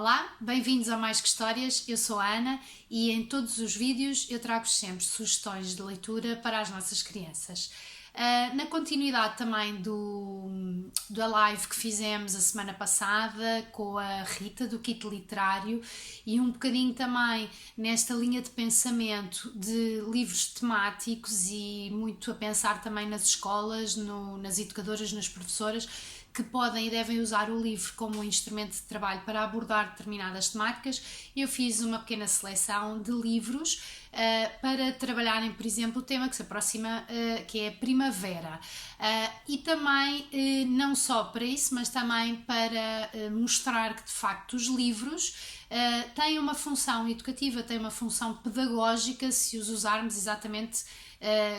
Olá, bem-vindos a Mais Que Histórias, eu sou a Ana e em todos os vídeos eu trago sempre sugestões de leitura para as nossas crianças. Na continuidade também da live que fizemos a semana passada com a Rita do Kit Literário e um bocadinho também nesta linha de pensamento de livros temáticos e muito a pensar também nas escolas, nas educadoras, nas professoras, que podem e devem usar o livro como um instrumento de trabalho para abordar determinadas temáticas. Eu fiz uma pequena seleção de livros para trabalharem, por exemplo, o tema que se aproxima, que é a primavera. E também, não só para isso, mas também para mostrar que, de facto, os livros têm uma função educativa, têm uma função pedagógica, se os usarmos exatamente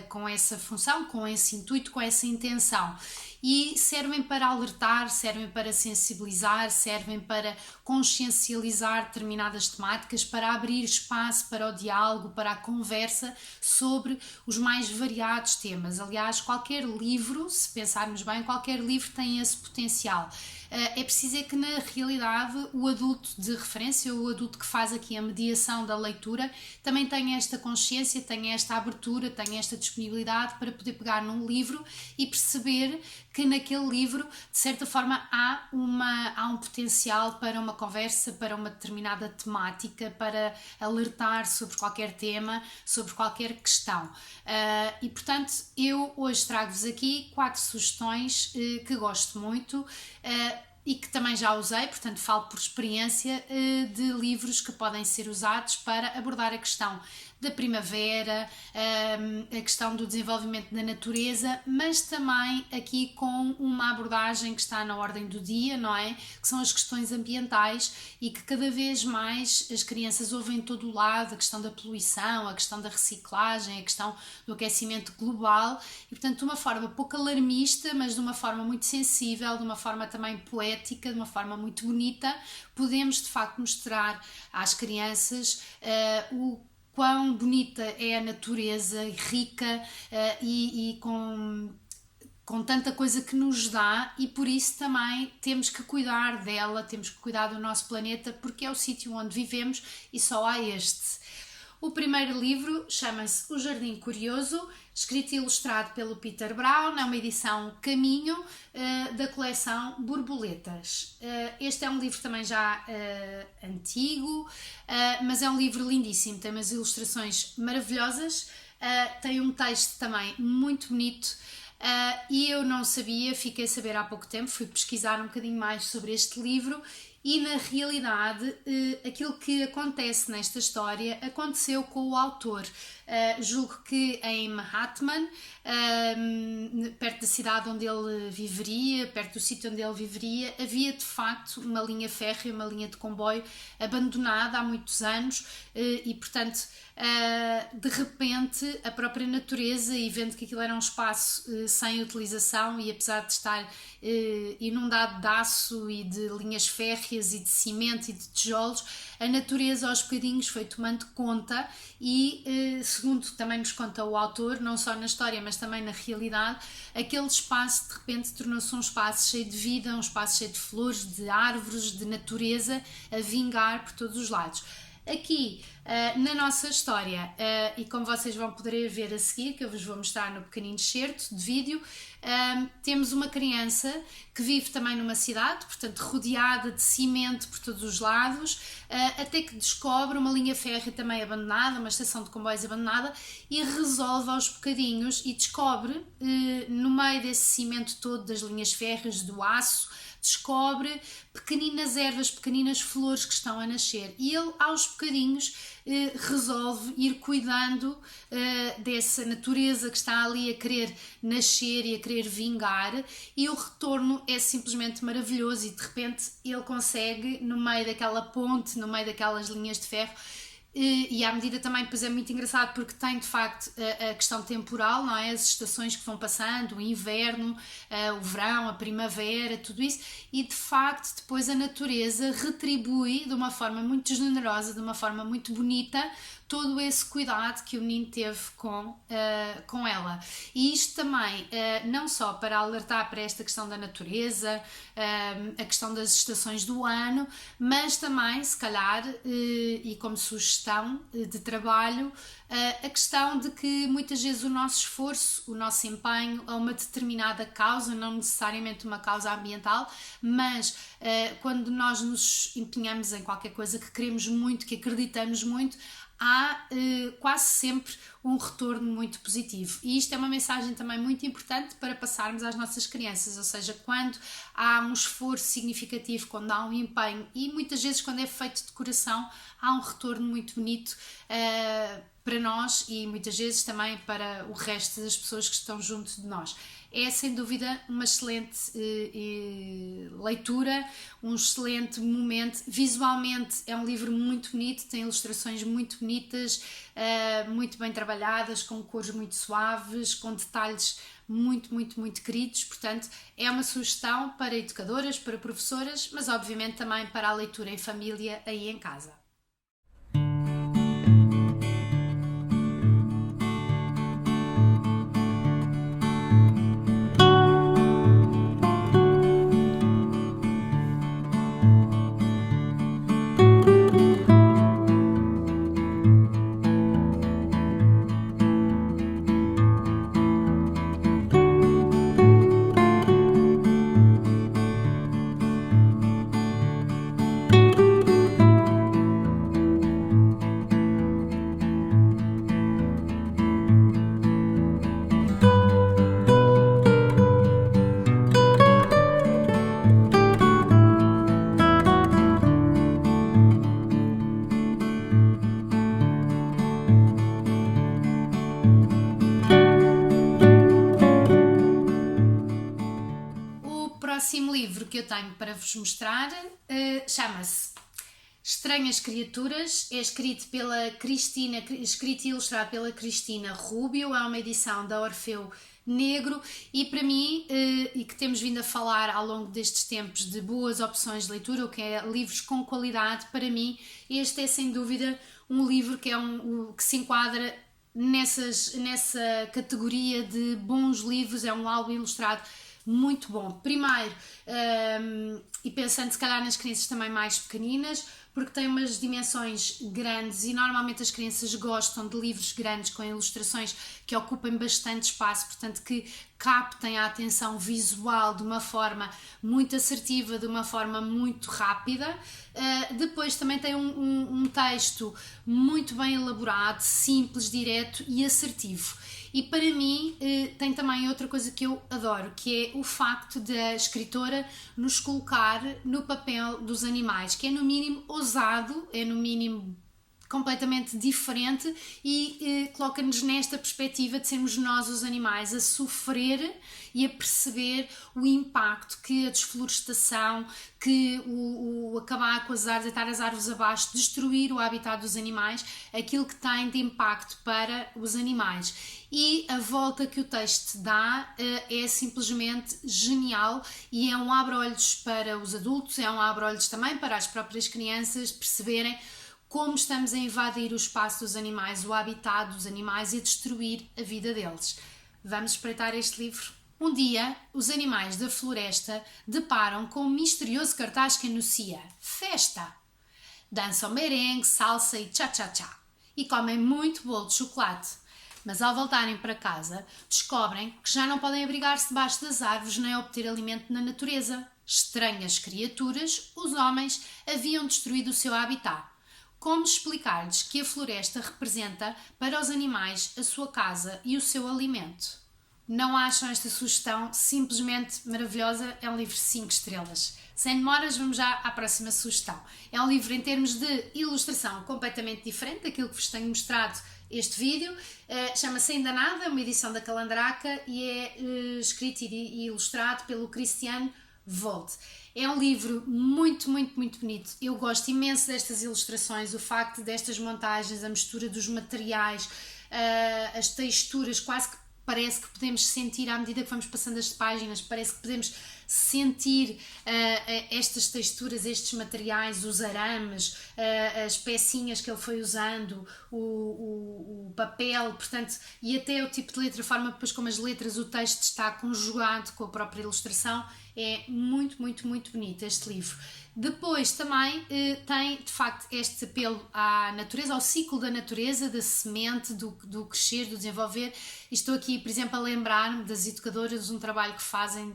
com essa função, com esse intuito, com essa intenção. E servem para alertar, servem para sensibilizar, servem para consciencializar determinadas temáticas, para abrir espaço para o diálogo, para a conversa sobre os mais variados temas. Aliás, qualquer livro, se pensarmos bem, qualquer livro tem esse potencial. É preciso é que na realidade o adulto de referência, o adulto que faz aqui a mediação da leitura, também tenha esta consciência, tenha esta abertura, tenha esta disponibilidade para poder pegar num livro e perceber que naquele livro, de certa forma, há um potencial para uma conversa, para uma determinada temática, para alertar sobre qualquer tema, sobre qualquer questão. E portanto, eu hoje trago-vos aqui 4 sugestões que gosto muito e que também já usei, portanto falo por experiência, de livros que podem ser usados para abordar a questão da primavera, a questão do desenvolvimento da natureza, mas também aqui com uma abordagem que está na ordem do dia, não é? Que são as questões ambientais e que cada vez mais as crianças ouvem em todo o lado, a questão da poluição, a questão da reciclagem, a questão do aquecimento global e, portanto, de uma forma pouco alarmista, mas de uma forma muito sensível, de uma forma também poética, de uma forma muito bonita, podemos de facto mostrar às crianças o quão bonita é a natureza, rica e com tanta coisa que nos dá, e por isso também temos que cuidar dela, temos que cuidar do nosso planeta, porque é o sítio onde vivemos e só há este. O primeiro livro chama-se O Jardim Curioso, escrito e ilustrado pelo Peter Brown, é uma edição Caminho, da coleção Borboletas. Este é um livro também já antigo, mas é um livro lindíssimo, tem umas ilustrações maravilhosas, tem um texto também muito bonito, e eu não sabia, fiquei a saber há pouco tempo, fui pesquisar um bocadinho mais sobre este livro. E na realidade, aquilo que acontece nesta história aconteceu com o autor. Julgo que em Mahatman, perto da cidade onde ele viveria, perto do sítio onde ele viveria, havia de facto uma linha férrea, uma linha de comboio abandonada há muitos anos e, portanto, de repente a própria natureza, e vendo que aquilo era um espaço sem utilização e apesar de estar inundado de aço e de linhas férreas e de cimento e de tijolos, a natureza aos bocadinhos foi tomando conta e, segundo também nos conta o autor, não só na história mas também na realidade, aquele espaço de repente tornou-se um espaço cheio de vida, um espaço cheio de flores, de árvores, de natureza a vingar por todos os lados. Aqui na nossa história, e como vocês vão poder ver a seguir, que eu vos vou mostrar no pequenino excerto de vídeo, temos uma criança que vive também numa cidade, portanto rodeada de cimento por todos os lados, até que descobre uma linha férrea também abandonada, uma estação de comboios abandonada, e resolve aos bocadinhos e descobre, no meio desse cimento todo das linhas férreas, do aço, descobre pequeninas ervas, pequeninas flores que estão a nascer, e ele aos bocadinhos resolve ir cuidando dessa natureza que está ali a querer nascer e a querer vingar, e o retorno é simplesmente maravilhoso e de repente ele consegue, no meio daquela ponte, no meio daquelas linhas de ferro, e à medida também, pois é muito engraçado porque tem de facto a questão temporal, não é? As estações que vão passando, o inverno, o verão, a primavera, tudo isso, e de facto depois a natureza retribui de uma forma muito generosa, de uma forma muito bonita, todo esse cuidado que o menino teve com ela. E isto também, não só para alertar para esta questão da natureza, a questão das estações do ano, mas também, se calhar, e como sugestão de trabalho, a questão de que muitas vezes o nosso esforço, o nosso empenho a uma determinada causa, não necessariamente uma causa ambiental, mas quando nós nos empenhamos em qualquer coisa que queremos muito, que acreditamos muito, há quase sempre um retorno muito positivo. E isto é uma mensagem também muito importante para passarmos às nossas crianças, ou seja, quando há um esforço significativo, quando há um empenho e muitas vezes quando é feito de coração, há um retorno muito bonito para nós e muitas vezes também para o resto das pessoas que estão junto de nós. É sem dúvida uma excelente leitura, um excelente momento. Visualmente é um livro muito bonito, tem ilustrações muito bonitas, muito bem trabalhadas, com cores muito suaves, com detalhes muito, muito, muito queridos. Portanto, é uma sugestão para educadoras, para professoras, mas obviamente também para a leitura em família aí em casa. O próximo livro que eu tenho para vos mostrar chama-se Estranhas Criaturas, é escrito e ilustrado pela Cristina Rubio, é uma edição da Orfeu Negro e para mim, e que temos vindo a falar ao longo destes tempos de boas opções de leitura, o que é livros com qualidade, para mim este é sem dúvida um livro que, que se enquadra nessa categoria de bons livros, é um álbum ilustrado muito bom. Primeiro, e pensando se calhar nas crianças também mais pequeninas, porque tem umas dimensões grandes e normalmente as crianças gostam de livros grandes com ilustrações que ocupem bastante espaço, portanto que captem a atenção visual de uma forma muito assertiva, de uma forma muito rápida. Depois também tem um texto muito bem elaborado, simples, direto e assertivo. E para mim tem também outra coisa que eu adoro, que é o facto da escritora nos colocar no papel dos animais, que é no mínimo ousado, é no mínimo completamente diferente e coloca-nos nesta perspectiva de sermos nós os animais a sofrer e a perceber o impacto que a desflorestação, que o acabar com as árvores, deitar as árvores abaixo, destruir o habitat dos animais, aquilo que tem de impacto para os animais. E a volta que o texto dá é simplesmente genial e é um abre-olhos para os adultos, é um abre-olhos também para as próprias crianças perceberem como estamos a invadir o espaço dos animais, o habitat dos animais e a destruir a vida deles. Vamos espreitar este livro? Um dia, os animais da floresta deparam com um misterioso cartaz que anuncia festa. Dançam merengue, salsa e tchá-tchá-tchá. E comem muito bolo de chocolate. Mas ao voltarem para casa, descobrem que já não podem abrigar-se debaixo das árvores nem obter alimento na natureza. Estranhas criaturas, os homens, haviam destruído o seu habitat. Como explicar-lhes que a floresta representa para os animais a sua casa e o seu alimento? Não acham esta sugestão simplesmente maravilhosa? É um livro de 5 estrelas. Sem demoras, vamos já à próxima sugestão. É um livro em termos de ilustração completamente diferente daquilo que vos tenho mostrado este vídeo. Chama-se Ainda Nada, uma edição da Calandraca e é escrito e ilustrado pelo Cristiano Vold. É um livro muito, muito, muito bonito. Eu gosto imenso destas ilustrações, o facto destas montagens, a mistura dos materiais, as texturas quase que parece que podemos sentir à medida que vamos passando as páginas, parece que podemos sentir estas texturas, estes materiais, os arames, as pecinhas que ele foi usando, o papel, portanto, e até o tipo de letra, a forma depois como as letras, o texto está conjugado com a própria ilustração. É muito, muito, muito bonito este livro. Depois também tem, de facto, este apelo à natureza, ao ciclo da natureza, da semente, do crescer, do desenvolver. E estou aqui, por exemplo, a lembrar-me das educadoras, um trabalho que fazem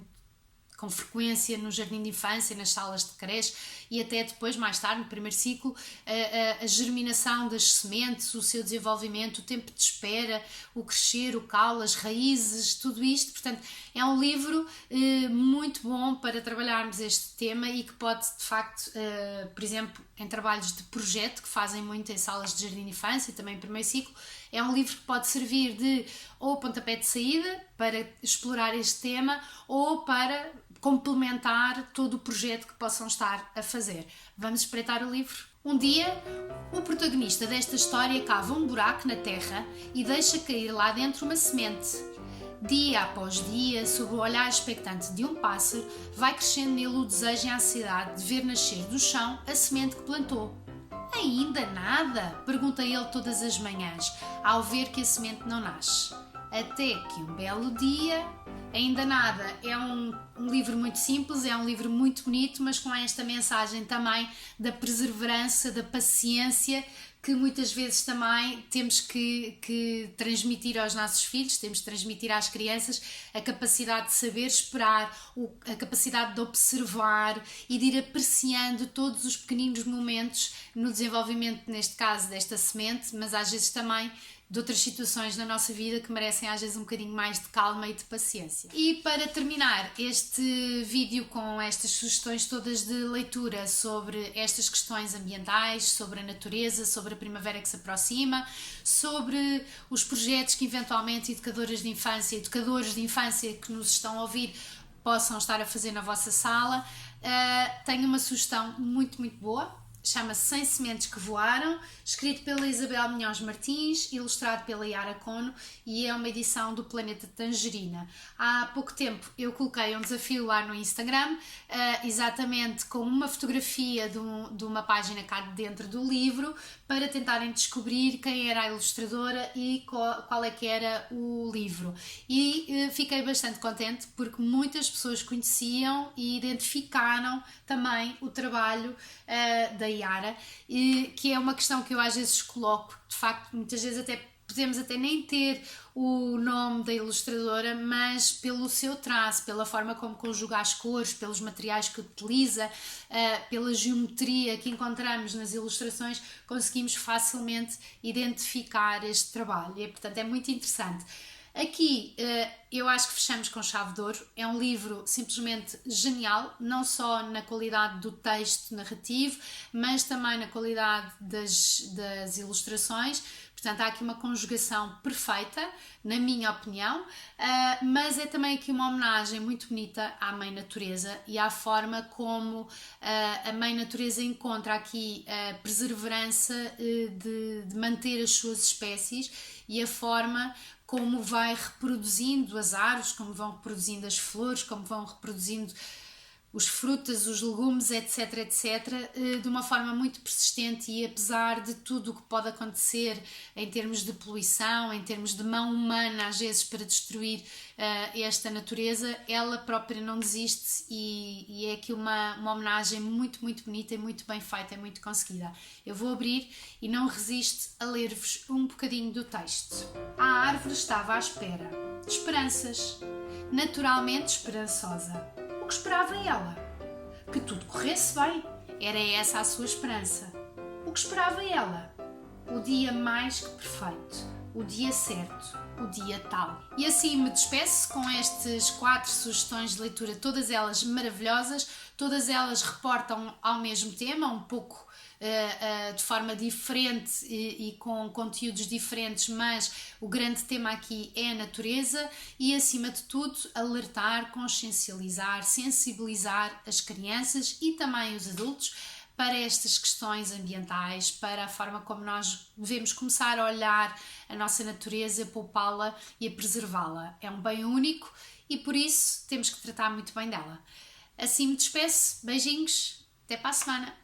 com frequência no jardim de infância, nas salas de creche e até depois, mais tarde, no primeiro ciclo, a germinação das sementes, o seu desenvolvimento, o tempo de espera, o crescer, o caule, as raízes, tudo isto. Portanto, é um livro muito bom para trabalharmos este tema e que pode, de facto, por exemplo, em trabalhos de projeto, que fazem muito em salas de jardim de infância e também em primeiro ciclo, é um livro que pode servir de ou pontapé de saída para explorar este tema ou para complementar todo o projeto que possam estar a fazer. Vamos espreitar o livro? Um dia, o protagonista desta história cava um buraco na terra e deixa cair lá dentro uma semente. Dia após dia, sob o olhar expectante de um pássaro, vai crescendo nele o desejo e a ansiedade de ver nascer do chão a semente que plantou. Ainda nada? Pergunta ele todas as manhãs, ao ver que a semente não nasce. Até que um belo dia... Ainda nada. É um livro muito simples, é um livro muito bonito, mas com esta mensagem também da perseverança, da paciência, que muitas vezes também temos que transmitir aos nossos filhos, temos de transmitir às crianças a capacidade de saber esperar, a capacidade de observar e de ir apreciando todos os pequeninos momentos no desenvolvimento, neste caso, desta semente, mas às vezes também de outras situações na nossa vida que merecem às vezes um bocadinho mais de calma e de paciência. E para terminar este vídeo com estas sugestões todas de leitura sobre estas questões ambientais, sobre a natureza, sobre a primavera que se aproxima, sobre os projetos que eventualmente educadores de infância que nos estão a ouvir possam estar a fazer na vossa sala, tenho uma sugestão muito, muito boa. Chama-se 100 Sementes que Voaram, escrito pela Isabel Minhós Martins, ilustrado pela Yara Cono e é uma edição do Planeta Tangerina. Há pouco tempo eu coloquei um desafio lá no Instagram, exatamente com uma fotografia de uma página cá dentro do livro, para tentarem descobrir quem era a ilustradora e qual é que era o livro. E fiquei bastante contente porque muitas pessoas conheciam e identificaram também o trabalho da Yara, que é uma questão que eu às vezes coloco, de facto, muitas vezes podemos até nem ter o nome da ilustradora, mas pelo seu traço, pela forma como conjuga as cores, pelos materiais que utiliza, pela geometria que encontramos nas ilustrações, conseguimos facilmente identificar este trabalho e, portanto, é muito interessante. Aqui eu acho que fechamos com chave de ouro. É um livro simplesmente genial, não só na qualidade do texto narrativo, mas também na qualidade das ilustrações. Portanto, há aqui uma conjugação perfeita, na minha opinião, mas é também aqui uma homenagem muito bonita à Mãe Natureza e à forma como a Mãe Natureza encontra aqui a perseverança de manter as suas espécies e a forma como vai reproduzindo as árvores, como vão reproduzindo as flores, como vão reproduzindo os frutos, os legumes, etc, etc, de uma forma muito persistente e apesar de tudo o que pode acontecer em termos de poluição, em termos de mão humana, às vezes para destruir esta natureza, ela própria não desiste e é aqui uma homenagem muito, muito bonita e muito bem feita, e muito conseguida. Eu vou abrir e não resisto a ler-vos um bocadinho do texto. A árvore estava à espera, de esperanças, naturalmente esperançosa. O que esperava ela? Que tudo corresse bem. Era essa a sua esperança. O que esperava ela? O dia mais que perfeito. O dia certo. O dia tal. E assim me despeço com estas 4 sugestões de leitura, todas elas maravilhosas, todas elas reportam ao mesmo tema, um pouco de forma diferente e com conteúdos diferentes, mas o grande tema aqui é a natureza e, acima de tudo, alertar, consciencializar, sensibilizar as crianças e também os adultos para estas questões ambientais, para a forma como nós devemos começar a olhar a nossa natureza, poupá-la e a preservá-la. É um bem único e por isso temos que tratar muito bem dela. Assim me despeço, beijinhos, até para a semana!